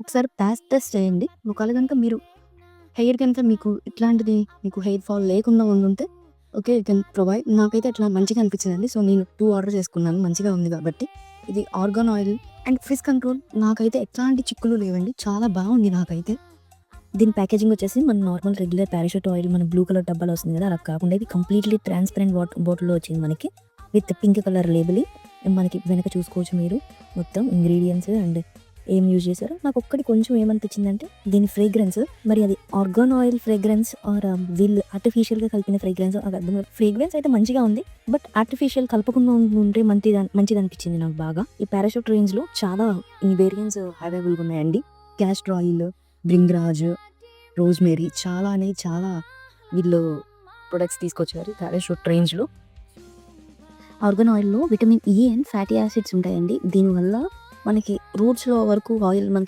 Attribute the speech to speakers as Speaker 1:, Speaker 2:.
Speaker 1: ఒకసారి టెస్ట్ చేయండి. ఒకవేళ గనుక మీరు హెయిర్ కనుక మీకు హెయిర్ ఫాల్ లేకుండా ఉండుంటే ఓకే. You can provide. నాకైతే అట్లా మంచిగా అనిపించిందండి. సో, నేను 2 ఆర్డర్ చేసుకున్నాను. మంచిగా ఉంది కాబట్టి. ఇది organ oil and fridge control. నాకైతే ఎట్లాంటి చిక్కులు లేవండి. చాలా బాగుంది నాకైతే. దీని ప్యాకేజింగ్ వచ్చేసి మన నార్మల్ రెగ్యులర్ పారాషూట్ ఆయిల్ మన బ్లూ కలర్ డబ్బాలో వస్తుంది కదా, అలా కాకుండా ఇది కంప్లీట్లీ ట్రాన్స్పరెంట్ బాటిల్లో వచ్చింది మనకి విత్ పింక్ కలర్ లేబుల్. మనకి వెనక చూసుకోవచ్చు మీరు మొత్తం ఇంగ్రీడియంట్స్ అండ్ ఏం యూజ్ చేశారో. నాకు ఒక్కటి కొంచెం ఏమనిపించిందంటే దీని ఫ్రేగ్రెన్స్, మరి అది ఆర్గాన్ ఆయిల్ ఫ్రేగ్రెన్స్ ఆర్ వీళ్ళు ఆర్టిఫిషియల్గా కలిపిన ఫ్రేగ్రెన్స్ అది అర్థం కాదు. ఫ్రేగ్రెన్స్ అయితే మంచిగా ఉంది, బట్ ఆర్టిఫిషియల్ కలపకుండా ఉంటే మంచిది అనిపించింది నాకు బాగా. ఈ పారాషూట్ రేంజ్లో చాలా వేరియంట్స్ అవైలబుల్గా ఉన్నాయండి. క్యాస్టర్ ఆయిల్, బ్రింగ్రాజ్, రోజ్మేరీ చాలా వీళ్ళు ప్రొడక్ట్స్ తీసుకొచ్చారు పారాషూట్ రేంజ్లో. ఆర్గాన్ ఆయిల్లో vitamin E and fatty acids ఉంటాయండి. దీనివల్ల మనకి రూట్స్లో వరకు ఆయిల్ మనకి